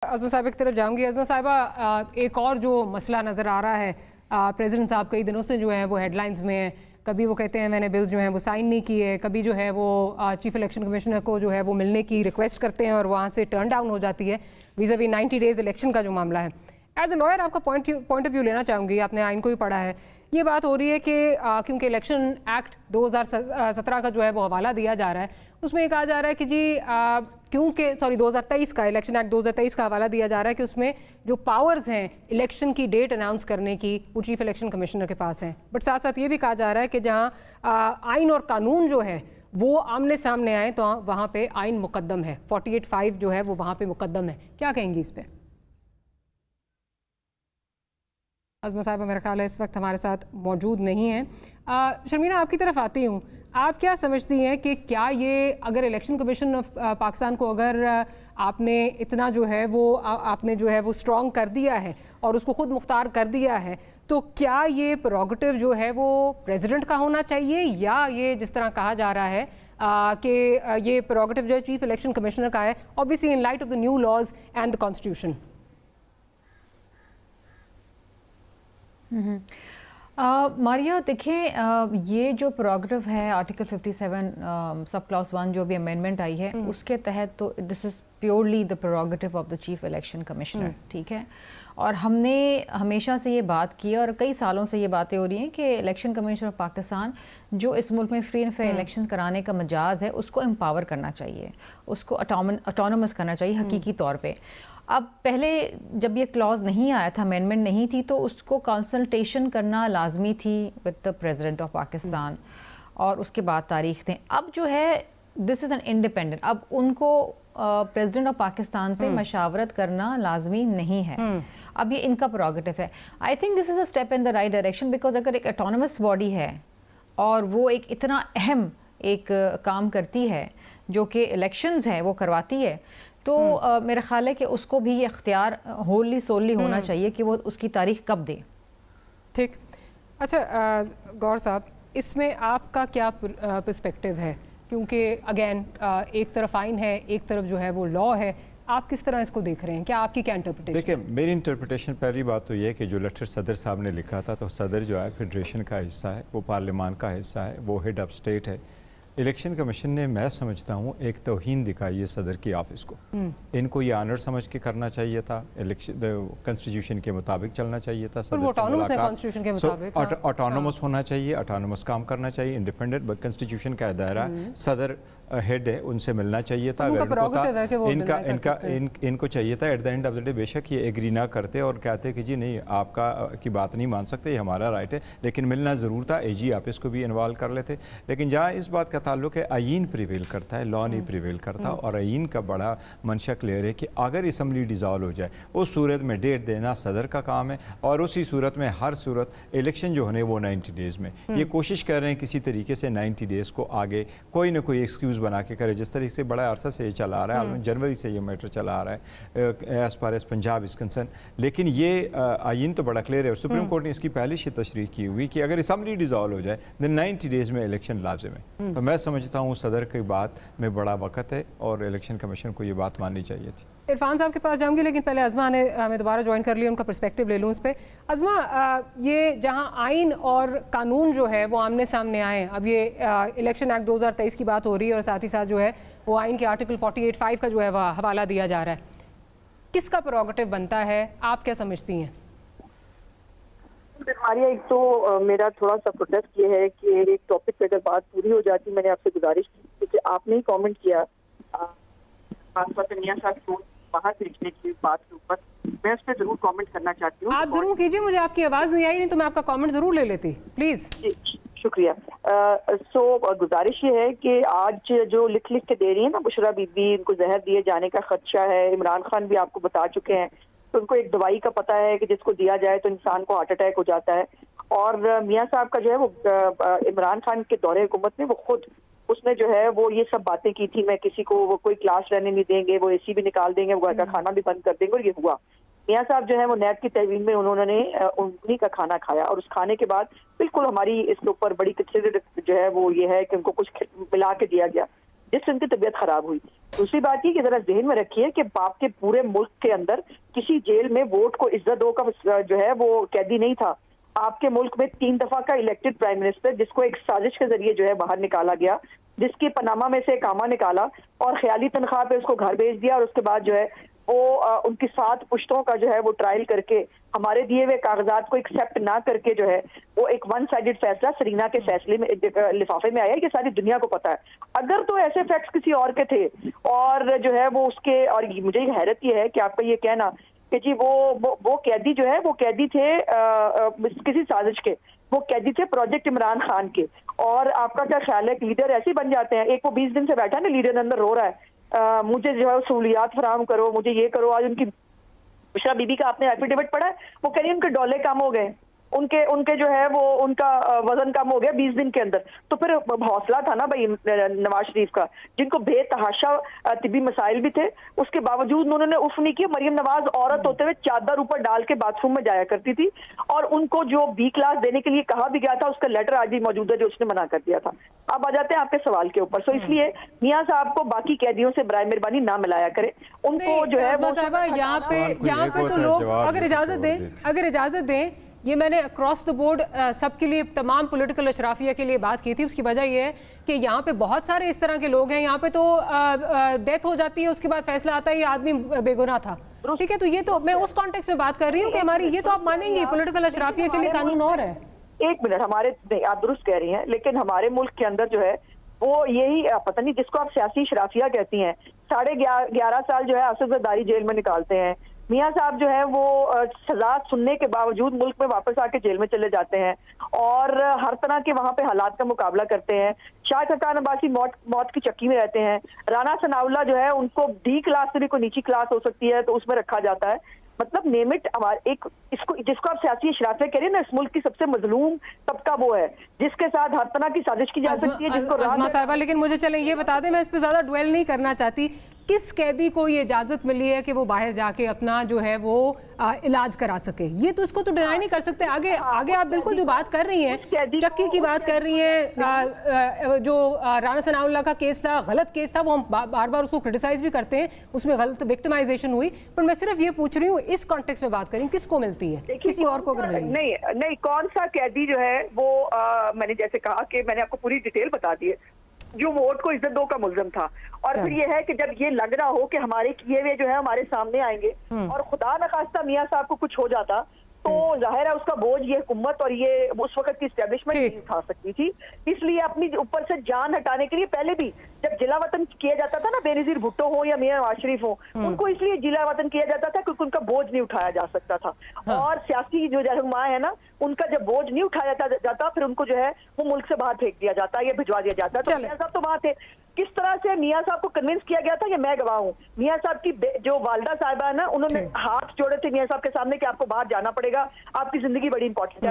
अज़मा साहिबा की तरफ जाऊंगी। अज़मा साहिबा, एक और जो मसला नज़र आ रहा है, प्रेसिडेंट साहब कई दिनों से जो है वो हेडलाइंस में है। कभी वो कहते हैं मैंने बिल्स जो हैं वो साइन नहीं किए, कभी जो है वो चीफ इलेक्शन कमिश्नर को जो है वो मिलने की रिक्वेस्ट करते हैं और वहाँ से टर्न डाउन हो जाती है वीज़ा वी 90 डेज़ इलेक्शन का जो मामला है। एज ए लॉयर आपका पॉइंट ऑफ व्यू लेना चाहूँगी। आपने आइन को भी पढ़ा है। ये बात हो रही है कि क्योंकि इलेक्शन एक्ट 2017 का जो है वो हवाला दिया जा रहा है, उसमें ये कहा जा रहा है कि जी क्योंकि 2023 का इलेक्शन एक्ट 2023 का हवाला दिया जा रहा है कि उसमें जो पावर्स हैं इलेक्शन की डेट अनाउंस करने की वो चीफ इलेक्शन कमिश्नर के पास हैं। बट साथ साथ ये भी कहा जा रहा है कि जहाँ आइन और कानून जो है वो आमने सामने आए तो वहाँ पे आइन मुकद्दम है, 48(5) जो है वो वहाँ पे मुकद्दम है। क्या कहेंगी इस पर? अज़मा साहिबा मेरा ख्याल है इस वक्त हमारे साथ मौजूद नहीं है। शर्मीना, आपकी तरफ आती हूँ। आप क्या समझती हैं कि क्या ये अगर इलेक्शन कमीशन ऑफ पाकिस्तान को अगर आपने इतना जो है वो आपने जो है वो स्ट्रॉन्ग कर दिया है और उसको खुद मुख्तार कर दिया है, तो क्या ये प्रोगेटिव जो है वो प्रेसिडेंट का होना चाहिए या ये जिस तरह कहा जा रहा है कि ये प्रोगेटिव जो है चीफ इलेक्शन कमिश्नर का है, obviously in light of the new laws and the constitution? Maria, देखें, ये जो प्रोग्रेटिव है आर्टिकल 57 सब क्लॉज 1 जो भी अमेंडमेंट आई है उसके तहत, तो this is purely the prerogative of the chief election commissioner, ठीक है। और हमने हमेशा से ये बात की और कई सालों से ये बातें हो रही हैं कि इलेक्शन कमीशन ऑफ पाकिस्तान जो इस मुल्क में फ्री एंड फेयर इलेक्शन कराने का मजाज है उसको एम्पावर करना चाहिए, उसको ऑटोनमस करना चाहिए हकीकी तौर पे। अब पहले जब ये क्लॉज नहीं आया था, अमेंडमेंट नहीं थी, तो उसको कंसल्टेशन करना लाजमी थी with the president of Pakistan और उसके बाद तारीख थे। अब जो है दिस इज़ एन इंडिपेंडेंट, अब उनको प्रेसिडेंट ऑफ पाकिस्तान से मशावरत करना लाजमी नहीं है। अब ये इनका प्रोगेटिव है। I think this is a step in the right direction, because अगर एक ऑटोनमस बॉडी है और वो एक इतना अहम एक काम करती है जो कि इलेक्शंस है वो करवाती है, तो मेरा ख्याल है कि उसको भी ये इख्तियार होली सोली होना चाहिए कि वो उसकी तारीख कब दे। ठीक। अच्छा गौर साहब, इसमें आपका क्या पर्सपेक्टिव है? क्योंकि अगेन एक तरफ आइन है, एक तरफ जो है वो लॉ है। आप किस तरह इसको देख रहे हैं? क्या आपकी क्या इंटरप्रिटेशन? देखिए, मेरी इंटरप्रिटेशन पहली बात तो ये है कि जो लेटर सदर साहब ने लिखा था, तो सदर जो है फेडरेशन का हिस्सा है, वो पार्लियामान का हिस्सा है, वो हेड ऑफ स्टेट है। इलेक्शन कमीशन ने, मैं समझता हूँ, एक तौहीन दिखाई है सदर की ऑफिस को। इनको ये ऑनर समझ के करना चाहिए था, इलेक्शन कॉन्स्टिट्यूशन के मुताबिक चलना चाहिए था। सदर से मुलाकात, ऑटोनोमस होना चाहिए, ऑटोनोमस काम करना चाहिए, इंडिपेंडेंट कॉन्स्टिट्यूशन का दायरा, सदर हेड है, उनसे मिलना चाहिए था। इनको चाहिए था at the end of the day, बेशक ये एग्री ना करते और कहते कि जी नहीं, आपका की बात नहीं मान सकते, ये हमारा राइट है, लेकिन मिलना ज़रूर था। AG ऑफिस को भी इन्वॉल्व कर लेते। लेकिन जहाँ इस बात का ताल्लुक है, आइन प्रिवेल करता है, लॉ नहीं प्रिवेल करता। और आइन का बड़ा मंशा क्लियर है कि अगर असम्बली डिज़ॉल्व हो जाए, उस सूरत में डेट देना सदर का काम है, और उसी सूरत में हर सूरत इलेक्शन जो होने वो 90 डेज़ में। ये कोशिश कर रहे हैं किसी तरीके से 90 डेज़ को आगे कोई ना कोई एक्सक्यूज़ बना के करे, जिस तरीके से बड़ा अरसा से ये चला आ रहा है, जनवरी से ये मैटर चला आ रहा है as far as Punjab is concern. लेकिन ये आइन तो बड़ा क्लियर है और सुप्रीम कोर्ट ने इसकी पहले से तशरीह की हुई कि अगर असम्बली डिज़ॉल्व हो जाए देन 90 डेज़ में इलेक्शन लाजिम है। तो मैं समझता हूँ सदर की बात में बड़ा वक्त है और इलेक्शन कमीशन को ये बात माननी चाहिए थी। इरफान साहब के पास जाऊंगी, लेकिन पहले अज़मा ने मैं दोबारा ज्वाइन कर लिया, उनका पर्सपेक्टिव ले लूँ इस पर। अज़मा, ये जहाँ आइन और कानून जो है वो आमने सामने आए, अब ये इलेक्शन एक्ट 2023 की बात हो रही है और साथ ही साथ जो है वो आइन के आर्टिकल 48(5) का जो है वह हवाला दिया जा रहा है, किसका प्रोगेटिव बनता है? आप क्या समझती हैं? मारिया, एक तो मेरा थोड़ा सा प्रोटेस्ट ये है कि एक टॉपिक पे अगर बात पूरी हो जाती, मैंने आपसे गुजारिश की क्योंकि आपने ही कमेंट किया मियां साहब को बाहर भेजने की बात के ऊपर, मैं उस पर जरूर कमेंट करना चाहती हूँ। आप जरूर कीजिए, मुझे आपकी आवाज़ नहीं आई, नहीं तो मैं आपका कमेंट जरूर ले लेती, प्लीज़। शुक्रिया। गुजारिश ये है कि आज जो लिख के दे रही है ना बुशरा बीबी, इनको जहर दिए जाने का खदशा है। इमरान खान भी आपको बता चुके हैं, तो उनको एक दवाई का पता है कि जिसको दिया जाए तो इंसान को हार्ट अटैक हो जाता है। और मियां साहब का जो है वो इमरान खान के दौरे हुकूमत में वो खुद उसने जो है वो ये सब बातें की थी, मैं किसी को वो कोई क्लास रहने नहीं देंगे, वो AC भी निकाल देंगे, वो घर का खाना भी बंद कर देंगे, और ये हुआ। मियां साहब जो है वो नैब की तहवील में उन्होंने उन्हीं का खाना खाया और उस खाने के बाद बिल्कुल हमारी इसके ऊपर बड़ी कंसिडर जो है वो ये है कि उनको कुछ मिला के दिया गया। जिससे उनकी तबीयत खराब हुई। दूसरी बात ये कि जरा जहन में रखिए कि बाप के पूरे मुल्क के अंदर किसी जेल में वोट को इज्जत दो का जो है वो कैदी नहीं था। आपके मुल्क में 3 दफा का इलेक्टेड प्राइम मिनिस्टर, जिसको एक साजिश के जरिए जो है बाहर निकाला गया, जिसकी पनामा में से कामा निकाला और ख्याली तनख्वाह पे उसको घर भेज दिया, और उसके बाद जो है वो उनकी 7 पुश्तों का जो है वो ट्रायल करके हमारे दिए हुए कागजात को एक्सेप्ट ना करके जो है वो एक 1 साइडेड फैसला सरीना के फैसले में लिफाफे में आया। ये सारी दुनिया को पता है। अगर तो ऐसे फैक्ट्स किसी और के थे और जो है वो उसके, और मुझे हैरत ये है कि आपका ये कहना कि जी वो कैदी जो है वो कैदी थे किसी साजिश के, वो कैदी थे प्रोजेक्ट इमरान खान के। और आपका क्या ख्याल है कि लीडर ऐसे ही बन जाते हैं? एक वो 20 दिन से बैठा है ना लीडर अंदर रो रहा है, मुझे जो है सहूलियात फराहम करो, मुझे ये करो। आज उनकी बुशरा बीबी का आपने एफिडेविट पढ़ा है? वो कह रही है उनके डॉले कम हो गए, उनके जो है वो उनका वजन कम हो गया 20 दिन के अंदर। तो फिर हौसला था ना भाई नवाज शरीफ का, जिनको बेतहाशा तिबी मसाइल भी थे, उसके बावजूद उन्होंने उफ नहीं किया। मरियम नवाज औरत होते हुए चादर ऊपर डाल के बाथरूम में जाया करती थी, और उनको जो B क्लास देने के लिए कहा भी गया था उसका लेटर आज भी मौजूद है जो उसने मना कर दिया था। अब आ जाते हैं आपके सवाल के ऊपर। सो इसलिए मियां साहब को बाकी कैदियों से बराए मेहरबानी ना मिलाया करें, उनको जो है वो यहाँ पे तो लोग अगर इजाजत दें, ये मैंने अक्रॉस द बोर्ड सबके लिए, तमाम पॉलिटिकल अशराफिया के लिए बात की थी। उसकी वजह ये है कि यहाँ पे बहुत सारे इस तरह के लोग हैं, यहाँ पे तो डेथ हो जाती है, उसके बाद फैसला आता है ये आदमी बेगुनाह था, ठीक है। तो ये तो मैं उस कॉन्टेक्स्ट में बात कर रही हूँ कि हमारी, ये तो आप मानेंगे पॉलिटिकल अशराफिया के लिए कानून और है। एक मिनट, हमारे नहीं, आप दुरुस्त कह रही हैं, लेकिन हमारे मुल्क के अंदर जो है वो यही पता नहीं जिसको आप सियासी शराफिया कहती हैं, 11.5 साल जो है असद जरदारी जेल में निकालते हैं। मियां साहब जो है वो सजा सुनने के बावजूद मुल्क में वापस आके जेल में चले जाते हैं और हर तरह के वहां पे हालात का मुकाबला करते हैं। शाह खकान अब्बासी मौत की चक्की में रहते हैं। राना सनाउल्लाह जो है उनको D क्लास से भी कोई नीची क्लास हो सकती है तो उसमें रखा जाता है। मतलब नेमिट हमारे एक इसको जिसको आप सियासी शराफे कह रहे हैं ना, इस मुल्क की सबसे मजलूम तबका वो है जिसके साथ हर तरह की साजिश की जा सकती है, जिनको अज़मा साहिबा, लेकिन मुझे चलें ये बता दें, मैं इस पे ज्यादा ड्वेल नहीं करना चाहती, किस कैदी को ये इजाजत मिली है कि वो बाहर जाके अपना जो है वो इलाज करा सके? ये तो इसको तो डिनाई नहीं कर सकते। आगे आप बिल्कुल जो बात कर रही हैं, चक्की की बात कर रही हैं, जो राना सनाउल्लाह का केस था, गलत केस था, वो हम बार बार उसको क्रिटिसाइज भी करते हैं, उसमें गलत विक्टिमाइजेशन हुई, पर मैं सिर्फ ये पूछ रही हूँ इस कॉन्टेक्स्ट में बात करें, किसको मिलती है, किसी और को अगर नहीं, कौन सा कैदी जो है वो मैंने जैसे कहा कि मैंने आपको पूरी डिटेल बता दी है, जो वोट को इज्जत दो का मुल्ज़िम था। और फिर ये है कि जब ये लग रहा हो कि हमारे किए हुए जो है हमारे सामने आएंगे और खुदा न खास्ता मियां साहब को कुछ हो जाता तो जाहिर है उसका बोझ ये हुकूमत और ये उस वक्त की एस्टेब्लिशमेंट नहीं उठा सकती थी। इसलिए अपनी ऊपर से जान हटाने के लिए पहले भी जब जिला वतन किया जाता था ना, बेनजीर भुट्टो हो या मियां नवाज शरीफ हो, उनको इसलिए जिला वतन किया जाता था क्योंकि उनका बोझ नहीं उठाया जा सकता था। और सियासी जो रहनुमा है ना, उनका जब बोझ नहीं उठाया जाता फिर उनको जो है वो मुल्क से बाहर फेंक दिया जाता या भिजवा दिया जाता। तो मियां साहब तो वहां थे। किस तरह से मियां साहब को कन्विंस किया गया था ये मैं गवाह हूँ। मियां साहब की जो वालदा साहिबा है ना, उन्होंने हाथ जोड़े थे मियां साहब के सामने कि आपको बाहर जाना पड़ेगा, आपकी जिंदगी बड़ी इंपॉर्टेंट है।